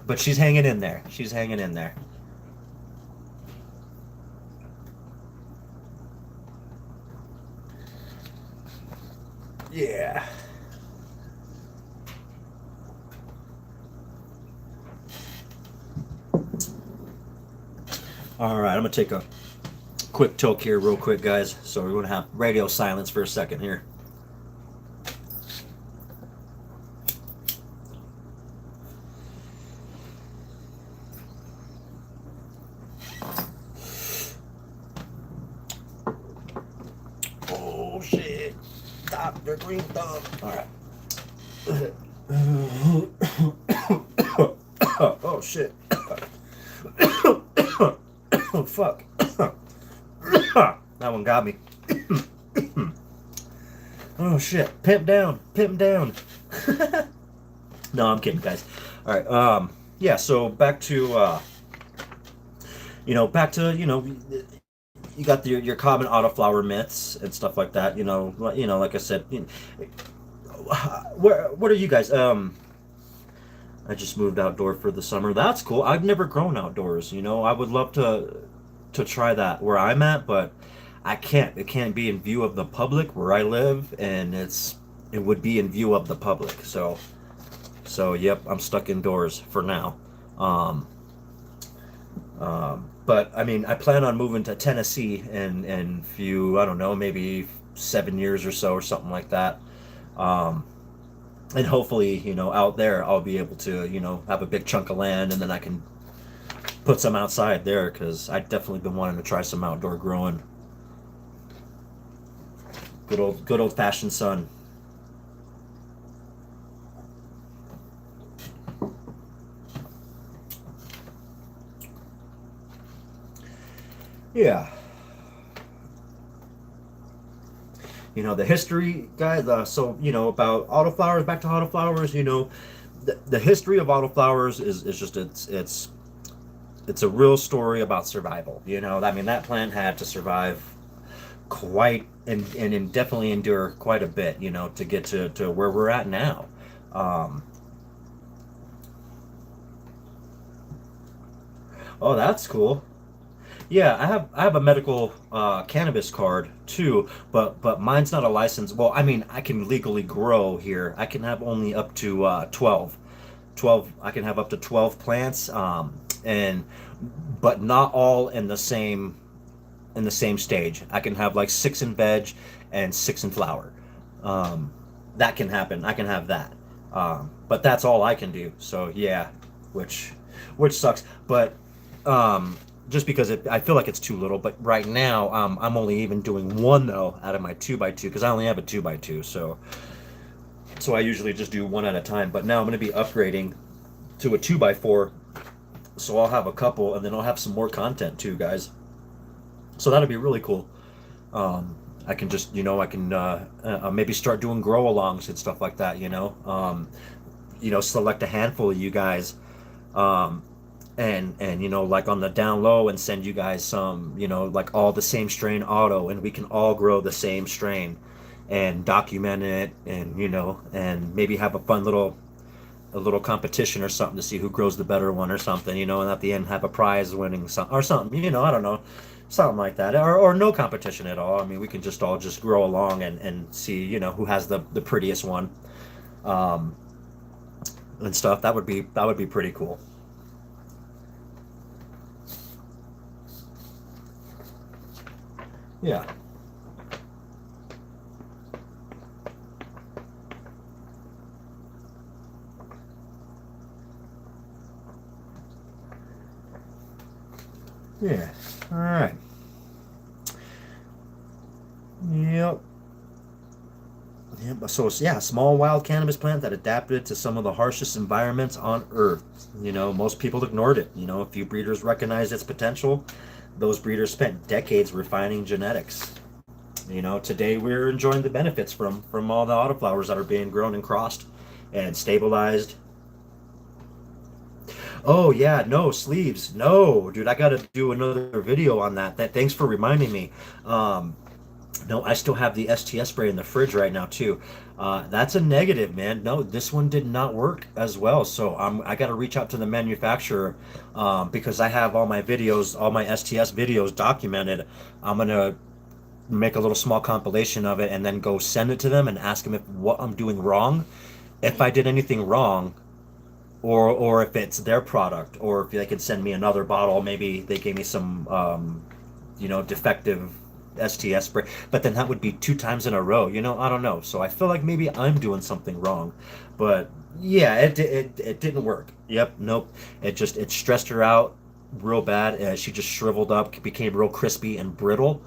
but she's hanging in there. She's hanging in there. Yeah. All right, I'm gonna take a quick toke here, real quick, guys. So we're gonna have radio silence for a second here. Oh shit! Dr. Green Thumb. All right. Oh shit! Oh fuck! That one got me. Oh shit! Pimp down! Pimp down! No, I'm kidding, guys. All right. Yeah. So back to back to you got your common autoflower myths and stuff like that. Like I said, what are you guys? I just moved outdoor for the summer. That's cool. I've never grown outdoors. You know, I would love to try that where I'm at, but I can't. It can't be in view of the public where I live, and it would be in view of the public. So yep, I'm stuck indoors for now. Um, but I mean, I plan on moving to Tennessee in few, I don't know, maybe 7 years or so or something like that. Um, and hopefully, out there, I'll be able to, have a big chunk of land, and then I can put some outside there because I've definitely been wanting to try some outdoor growing. Good old fashioned sun. Yeah. The history, guys. So about autoflowers. Back to autoflowers. The history of autoflowers is just it's a real story about survival. I mean, that plant had to survive quite and definitely endure quite a bit. To get to where we're at now. Um, oh, that's cool. Yeah, I have a medical cannabis card too, but mine's not a license. Well, I mean, I can legally grow here. I can have only up to 12. 12. I can have up to 12 plants, and but not all in the same stage. I can have like six in veg and six in flower. Um, that can happen. I can have that. But that's all I can do. So yeah, which which sucks. But um, just because I feel like it's too little. But right now, I'm only even doing one though out of my two by two because I only have a two by two. So I usually just do one at a time. But now I'm going to be upgrading to a two by four. So I'll have a couple, and then I'll have some more content too, guys. So that'll be really cool. I can just, I can maybe start doing grow alongs and stuff like that. Select a handful of you guys, um, and like on the down low, and send you guys some, like all the same strain auto, and we can all grow the same strain, and document it, and and maybe have a little competition or something to see who grows the better one or something, and at the end have a prize winning some or something, I don't know, something like that, or no competition at all. I mean, we can just all just grow along and see, who has the prettiest one, um, and stuff. That would be pretty cool. Yeah, yeah. All right. Yep. Yeah, so yeah, a small wild cannabis plant that adapted to some of the harshest environments on Earth. Most people ignored it. A few breeders recognized its potential. Those breeders spent decades refining genetics. Today we're enjoying the benefits from all the autoflowers that are being grown and crossed and stabilized. Oh yeah, no sleeves. No, dude, I got to do another video on that. Thanks for reminding me. Um, No, I still have the STS spray in the fridge right now too. That's a negative, man. No, this one did not work as well. So I got to reach out to the manufacturer because I have all my videos, all my STS videos documented. I'm gonna make a little small compilation of it and then go send it to them and ask them if what I'm doing wrong, if I did anything wrong, or if it's their product, or if they can send me another bottle. Maybe they gave me some defective STS spray, but then that would be 2 times in a row. I don't know. So I feel like maybe I'm doing something wrong, but yeah, it didn't work. Yep, nope. It stressed her out real bad. She just shriveled up, became real crispy and brittle.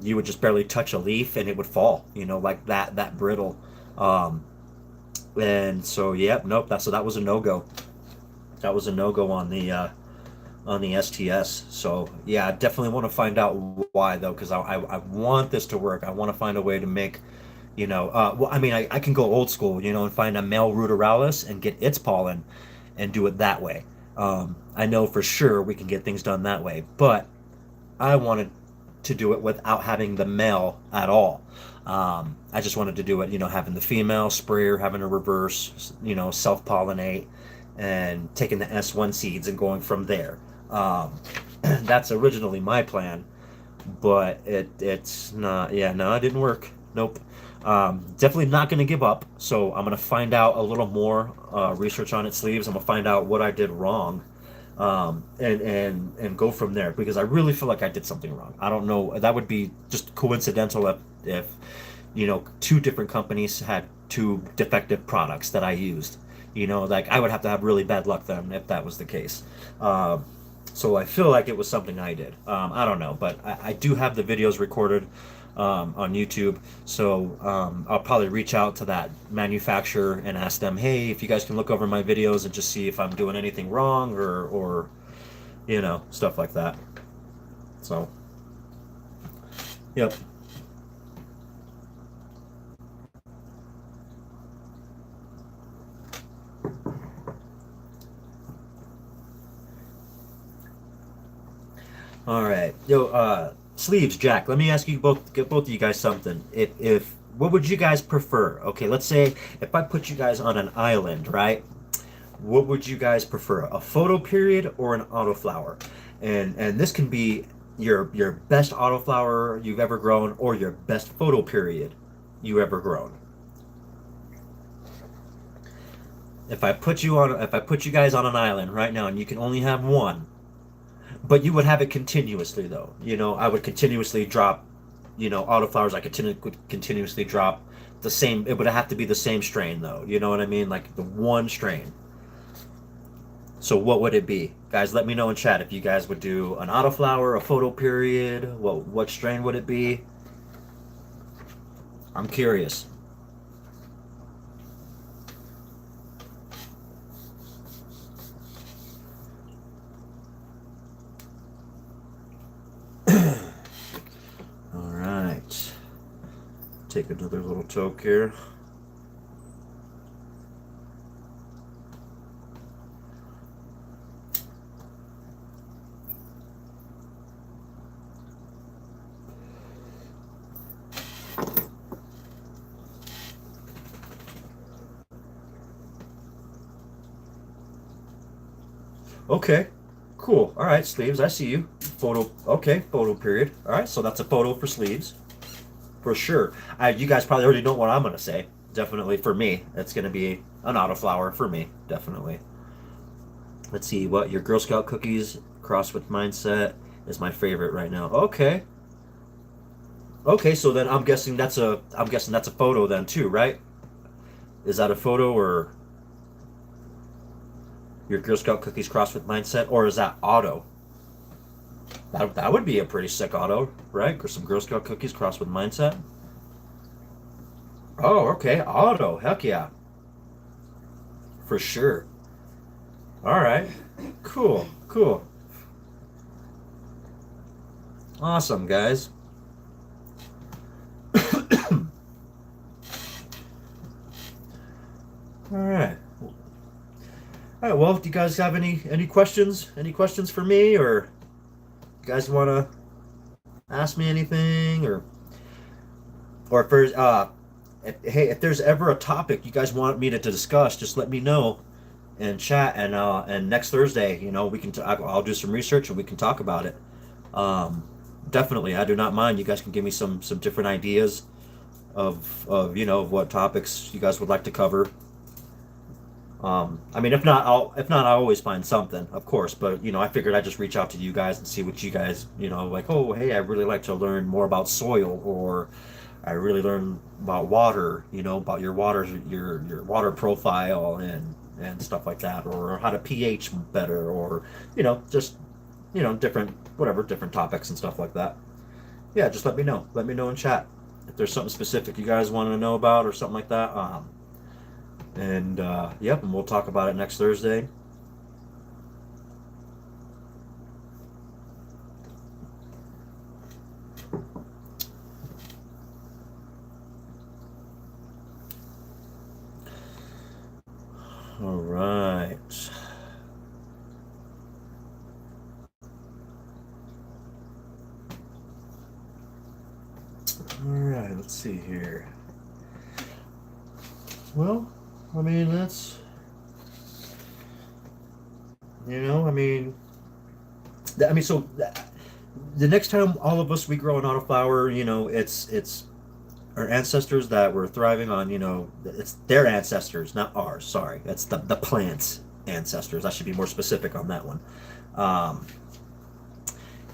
You would just barely touch a leaf and it would fall. Like that brittle. And so yep, nope. That was a no go. That was a no go on the STS. So yeah, I definitely want to find out why though, because I want this to work. I want to find a way to make, well, I mean, I can go old school, and find a male Ruderalis and get its pollen and do it that way. I know for sure we can get things done that way, but I wanted to do it without having the male at all. I just wanted to do it, having the female sprayer, having a reverse, self pollinate, and taking the S1 seeds and going from there. That's originally my plan, but it's not. Yeah, no, it didn't work. Nope. Definitely not going to give up. So I'm going to find out a little more research on its sleeves. I'm going to find out what I did wrong, and go from there because I really feel like I did something wrong. I don't know. That would be just coincidental if two different companies had two defective products that I used. Like I would have to have really bad luck then if that was the case. So I feel like it was something I did. I don't know, but I do have the videos recorded on YouTube. So I'll probably reach out to that manufacturer and ask them, hey, if you guys can look over my videos and just see if I'm doing anything wrong or stuff like that. So, yep. All right, yo, sleeves, Jack. Let me ask you both, get both of you guys something. If what would you guys prefer? Okay, let's say if I put you guys on an island, right? What would you guys prefer, a photo period or an autoflower? And this can be your best autoflower you've ever grown or your best photo period you ever grown. If I put you guys on an island right now and you can only have one, but you would have it continuously though. I would continuously drop, autoflowers. Could continuously drop the same. It would have to be the same strain though. You know what I mean? Like the one strain. So what would it be, guys? Let me know in chat if you guys would do an autoflower, a photo period. What strain would it be? I'm curious. All right. Take another little toke here. Okay, cool. All right, sleeves. I see you. Photo. Okay, photo period. All right, so that's a photo for sleeves, for sure. You guys probably already know what I'm gonna say. Definitely for me, it's gonna be an autoflower for me. Definitely. Let's see what your Girl Scout cookies crossed with mindset is my favorite right now. Okay. Okay, so then I'm guessing that's a photo then too, right? Is that a photo or your Girl Scout cookies crossed with mindset, or is that auto? That would be a pretty sick auto, right? Or some Girl Scout cookies crossed with mindset. Oh, okay. Auto. Heck yeah. For sure. All right. Cool. Cool. Awesome, guys. All right. All right. Well, do you guys have any questions? Any questions for me, or you guys want to ask me anything, or if there's hey, if there's ever a topic you guys want me to discuss, just let me know and chat, and next Thursday, we can I'll do some research and we can talk about it. Um, Definitely, I do not mind. You guys can give me some different ideas of of what topics you guys would like to cover. I mean, if not, I'll always find something, of course. But I figured I'd just reach out to you guys and see what you guys, like, oh, hey, I really like to learn more about soil, or I really learn about water, about your water profile and stuff like that, or how to pH better, or just different whatever different topics and stuff like that. Yeah, just let me know. Let me know in chat if there's something specific you guys want to know about or something like that. And yep, and we'll talk about it next Thursday. All right. All right, let's see here. Well, I mean, I mean, so the next time all of us we grow an autoflower, it's our ancestors that were thriving on, it's their ancestors, not ours. Sorry, that's the plants' ancestors. I should be more specific on that one. Um,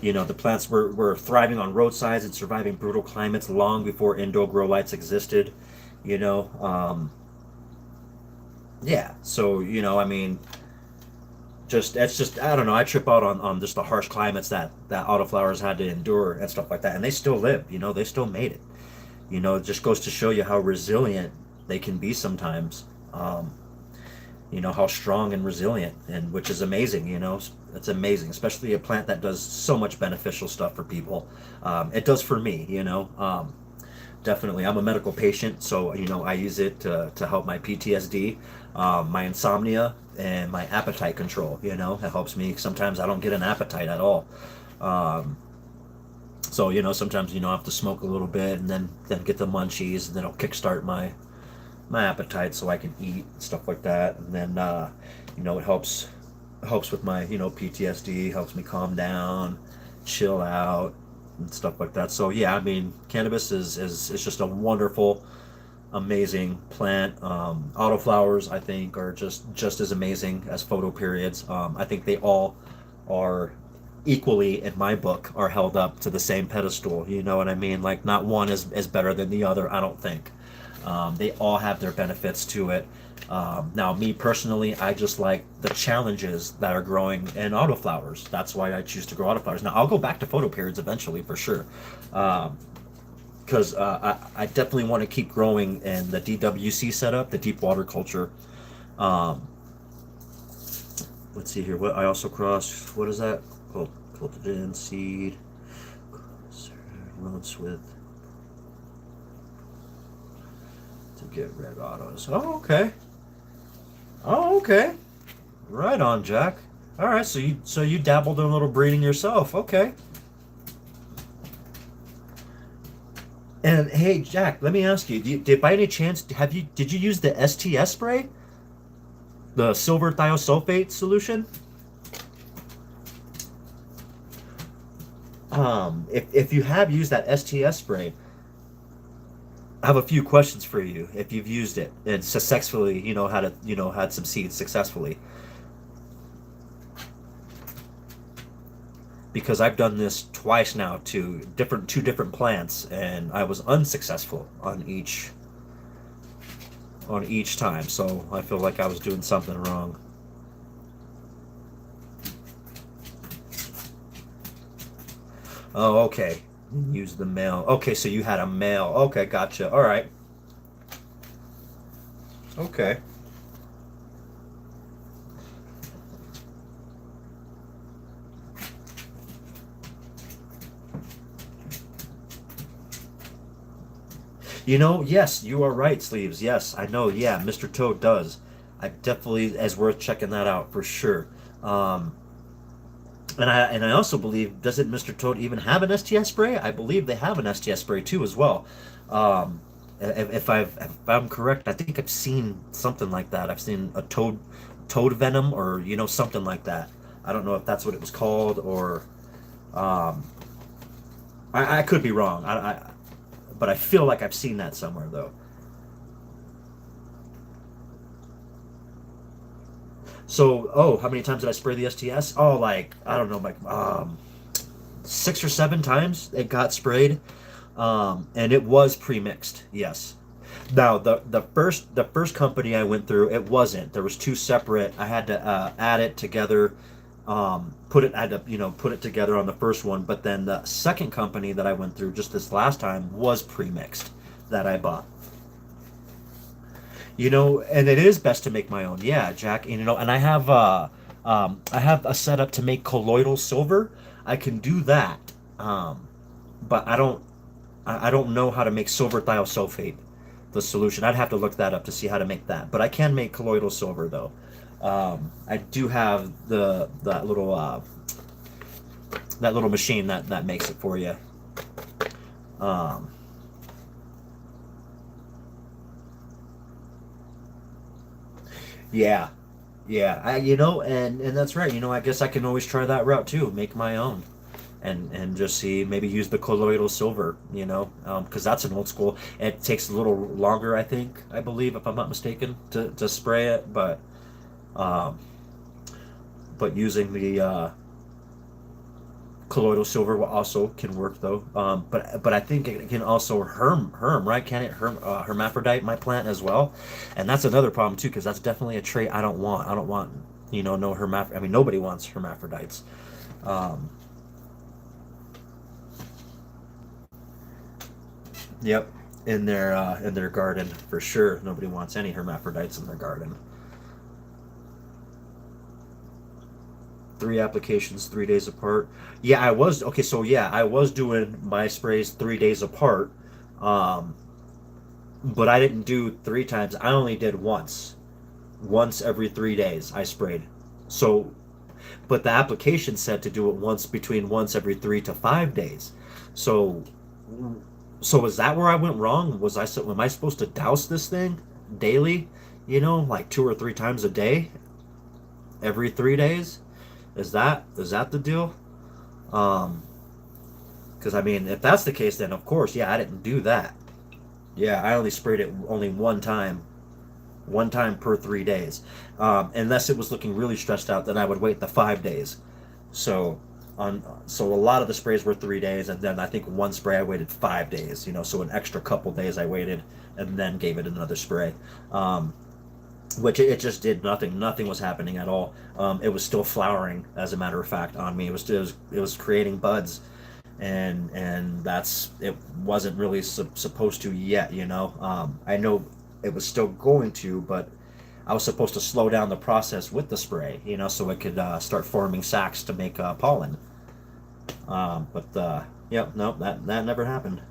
the plants were thriving on roadsides and surviving brutal climates long before indoor grow lights existed. You know, yeah. So I mean, just it's just I don't know. I trip out on just the harsh climates that autoflowers had to endure and stuff like that, and they still live. They still made it. It just goes to show you how resilient they can be sometimes. How strong and resilient, and which is amazing. It's amazing, especially a plant that does so much beneficial stuff for people. It does for me. Definitely, I'm a medical patient, so I use it to help my PTSD, my insomnia, and my appetite control. It helps me. Sometimes I don't get an appetite at all. Um, so sometimes I have to smoke a little bit and then get the munchies, and then it'll kickstart my appetite so I can eat and stuff like that. And then it helps with my PTSD, helps me calm down, chill out, and stuff like that. So yeah, I mean, cannabis is just a wonderful, amazing plant. Autoflowers, I think, are just as amazing as photoperiods. I think they all are equally, in my book, are held up to the same pedestal. You know what I mean? Like, not one is better than the other, I don't think. They all have their benefits to it. Now, me personally, I just like the challenges that are growing in autoflowers. That's why I choose to grow autoflowers. Now, I'll go back to photoperiods eventually, for sure. Because I definitely want to keep growing in the DWC setup, the deep water culture. Um, let's see here. What I also crossed. What is that? Cultivated seed. Loads with to get red autos. Oh, okay. Oh, okay. Right on, Jack. All right. So you dabbled in a little breeding yourself. Okay. And hey, Jack, let me ask you: did by any chance did you use the STS spray, the silver thiosulfate solution? If you have used that STS spray, I have a few questions for you. If you've used it and successfully, had some seeds successfully, because I've done this twice now to two different plants, and I was unsuccessful on each time. So I feel like I was doing something wrong. Oh, okay. Use the male. Okay, so you had a male. Okay, gotcha. All right. Okay. Yes, you are right, Sleeves. Yes, I know. Yeah, Mr. Toad does. I definitely is worth checking that out for sure. Um, and I also believe, doesn't Mr. Toad even have an STS spray? I believe they have an STS spray too as well. Um, if I'm correct, I think I've seen something like that. I've seen a toad venom, or something like that. I don't know if that's what it was called, or um, I could be wrong. But I feel like I've seen that somewhere though. So, oh, how many times did I spray the STS? Oh, like I don't know, like 6 or 7 times it got sprayed, and it was pre-mixed. Yes. Now the first company I went through, it wasn't. There was two separate. I had to add it together, I had to put it together on the first one. But then the second company that I went through just this last time was pre-mixed that I bought. And it is best to make my own. Yeah, Jack. And I have a setup to make colloidal silver. I can do that, but I don't know how to make silver thiosulfate, the solution. I'd have to look that up to see how to make that. But I can make colloidal silver though. I do have that little machine that makes it for you. Um, yeah, yeah. And that's right. I guess I can always try that route too. Make my own. And just see, maybe use the colloidal silver, because that's an old school. It takes a little longer, I believe, if I'm not mistaken, to spray it, um, but using the colloidal silver will also can work though. But I think it can also herm, right? Can it hermaphrodite my plant as well? And that's another problem too, because that's definitely a trait I don't want. I don't want no hermaph. I mean, nobody wants hermaphrodites. Um, Yep, in their garden for sure. Nobody wants any hermaphrodites in their garden. 3 applications, 3 days apart. Yeah, I was okay. So yeah, I was doing my sprays 3 days apart, um, but I didn't do 3 times. I only did once. Once every 3 days, I sprayed. So, but the application said to do it once every 3 to 5 days. So So was that where I went wrong? Am I supposed to douse this thing daily? Like 2 or 3 times a day, every 3 days? Is that the deal? Um, because I mean, if that's the case, then of course, yeah, I didn't do that. Yeah, I only sprayed it only one time per 3 days. Unless it was looking really stressed out, then I would wait the 5 days. So so a lot of the sprays were 3 days, and then I think one spray I waited 5 days. So an extra couple days I waited, and then gave it another spray. Which it just did nothing. Nothing was happening at all. It was still flowering, as a matter of fact, on me. It was creating buds, and that's it. Wasn't really supposed to yet. I know it was still going to, but I was supposed to slow down the process with the spray, so it could start forming sacs to make pollen. But yeah, no, that never happened.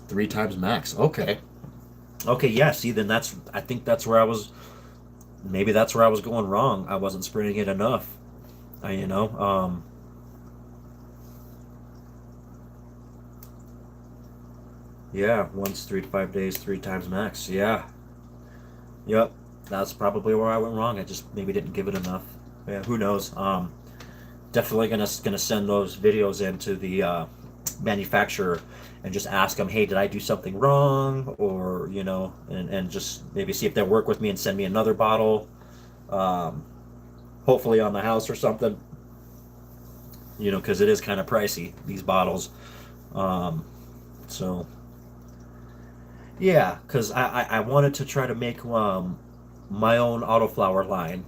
3 times max. Okay. Okay. Yeah. See, then I think that's where I was. Maybe that's where I was going wrong. I wasn't spraying it enough. I, you know. Yeah. Once 3 to 5 days, 3 times max. Yeah. Yep. That's probably where I went wrong. I just maybe didn't give it enough. Yeah. Who knows? Definitely gonna send those videos into the manufacturer and just ask them, hey, did I do something wrong? Or and just maybe see if they'll work with me and send me another bottle, um, hopefully on the house or something. Because it is kind of pricey, these bottles. Um, so yeah, because I wanted to try to make my own autoflower line.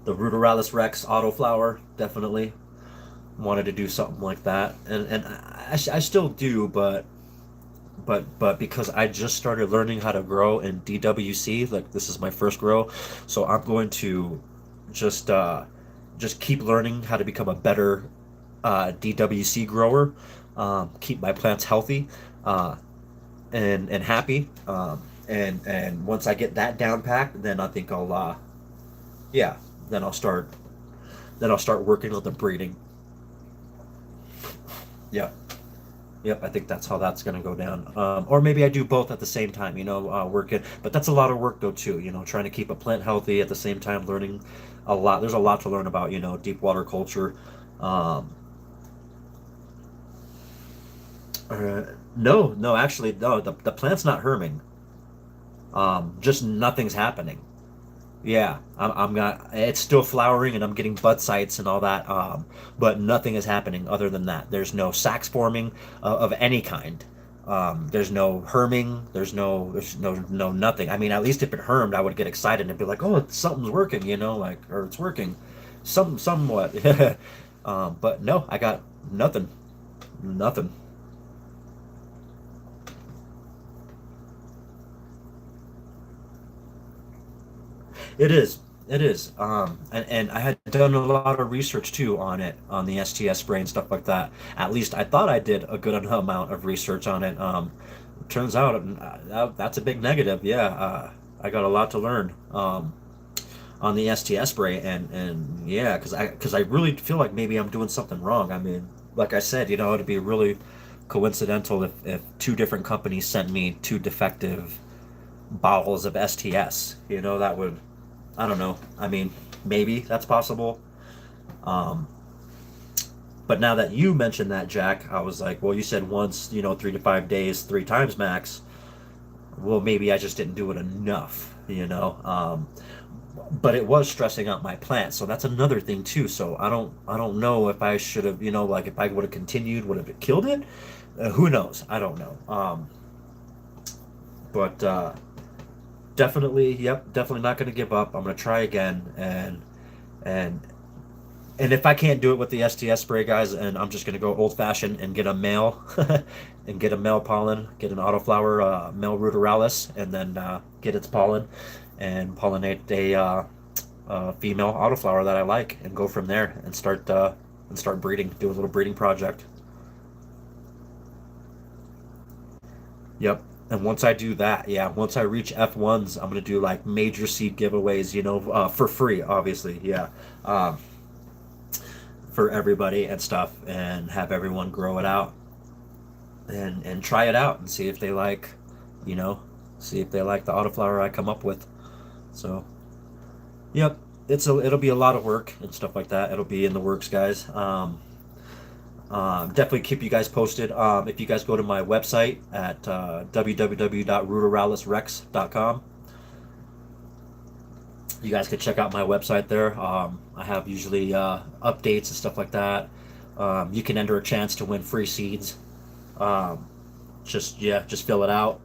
The Ruderalis Rex autoflower, definitely wanted to do something like that, and I still do, but because I just started learning how to grow in DWC, like this is my first grow, so I'm going to just uh, just keep learning how to become a better DWC grower, keep my plants healthy, uh, and happy, and once I get that down packed, then I think yeah, then I'll start working on the breeding. Yeah. Yep, I think that's how that's going to go down. Or maybe I do both at the same time, working. But that's a lot of work, though, too, trying to keep a plant healthy at the same time, learning a lot. There's a lot to learn about, deep water culture. Um, uh, no, no, actually, no, the plant's not herming. Just nothing's happening. Yeah, I'm not. It's still flowering, and I'm getting bud sites and all that. But nothing is happening other than that. There's no sacs forming of any kind. There's no herming. There's no nothing. I mean, at least if it hermed, I would get excited and be like, "Oh, something's working," like, or it's working, somewhat. But no, I got nothing, nothing. It is. It is. And I had done a lot of research too on it, on the STS spray and stuff like that. At least I thought I did a good amount of research on it. Turns out that's a big negative. Yeah, I got a lot to learn on the STS spray, and yeah, because I really feel like maybe I'm doing something wrong. I mean, like I said, it'd be really coincidental if two different companies sent me two defective bottles of STS. That would, I don't know. I mean, maybe that's possible. Um, but now that you mentioned that, Jack, I was like, well, you said once, 3 to 5 days, three times max. Well, maybe I just didn't do it enough. But it was stressing out my plant, so that's another thing too. So I don't know if I should have, like if I would have continued, would have it killed it? Who knows? I don't know. But definitely, yep, definitely not going to give up. I'm going to try again, and and if I can't do it with the STS spray, guys, and I'm just going to go old fashioned and get a male, and get a male pollen, get an autoflower, male ruderalis, and then get its pollen, and pollinate a female autoflower that I like, and go from there and start breeding, do a little breeding project. Yep. And once I do that, yeah, once I reach F1s, I'm gonna do like major seed giveaways, for free, obviously, yeah, um, for everybody and stuff, and have everyone grow it out and try it out and see if they like, you know, see if they like the autoflower I come up with. So, yep, it'll be a lot of work and stuff like that. It'll be in the works, guys. Definitely keep you guys posted. If you guys go to my website at www.ruderalisrex.com, you guys can check out my website there. I have usually updates and stuff like that. You can enter a chance to win free seeds. Um, just fill it out,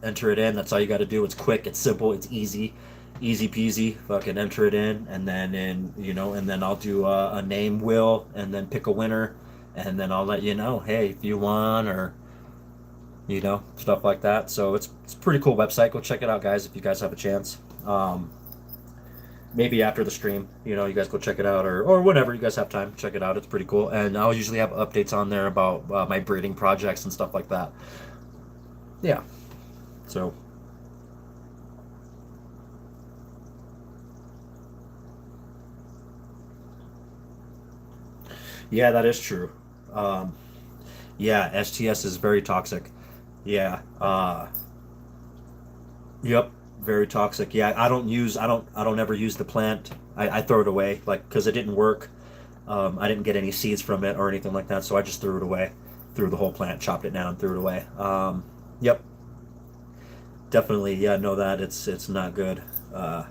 enter it in. That's all you got to do. It's quick, it's simple, it's easy, easy peasy. Fucking enter it in, and then and then I'll do a name wheel, and then pick a winner, and then I'll let you know, hey, if you won, or stuff like that. So it's a pretty cool website. Go check it out, guys, if you guys have a chance. Maybe after the stream, you guys go check it out, or whenever you guys have time, check it out. It's pretty cool, and I'll usually have updates on there about my breeding projects and stuff like that. Yeah. So yeah, that is true. Um, yeah, STS is very toxic. Yeah. Yep. Very toxic. Yeah, I don't ever use the plant. I throw it away, like, because it didn't work. I didn't get any seeds from it or anything like that, so I just threw it away. Threw the whole plant, chopped it down, threw it away. Yep. Definitely. Yeah. Know that it's not good. Uh,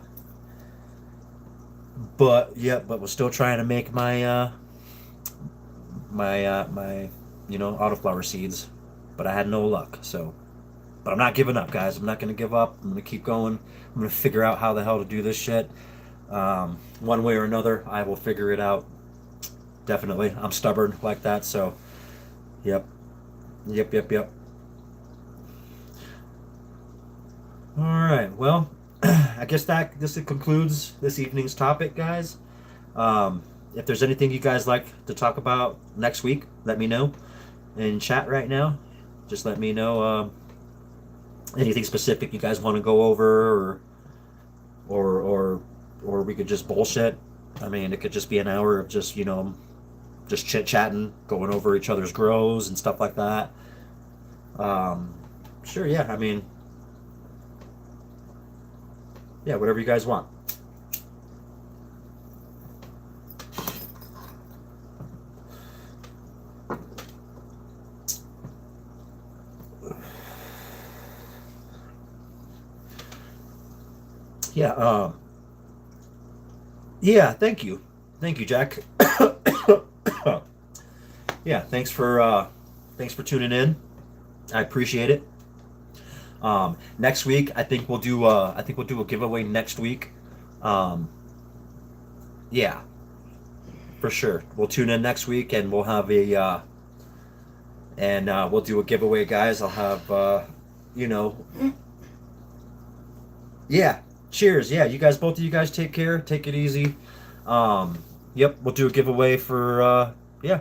but yeah, but we're still trying to make my autoflower seeds, but I had no luck. So, but I'm not giving up, guys. I'm not gonna give up. I'm gonna keep going. I'm gonna figure out how the hell to do this shit. One way or another, I will figure it out. Definitely. I'm stubborn like that, so yep. Yep. All right. Well, I guess that this concludes this evening's topic, guys. If there's anything you guys like to talk about next week, let me know in chat right now. Just let me know anything specific you guys want to go over, or we could just bullshit. I mean, it could just be an hour of just just chit chatting, going over each other's grows and stuff like that. Sure, yeah. I mean, yeah, whatever you guys want. Yeah, yeah, thank you, Jack. Yeah, thanks for tuning in. I appreciate it. Next week, I think we'll do a giveaway next week. Um, yeah, for sure. We'll tune in next week and we'll have we'll do a giveaway, guys. I'll have you know, yeah. Cheers. Yeah, both of you guys take care. Take it easy. Yep, we'll do a giveaway for yeah,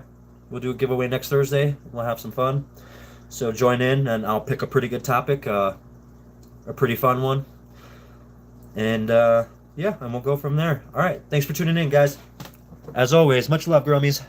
we'll do a giveaway next Thursday. We'll have some fun. So join in, and I'll pick a pretty good topic, a pretty fun one, and yeah, and we'll go from there. All right, thanks for tuning in, guys. As always, much love, Grummies.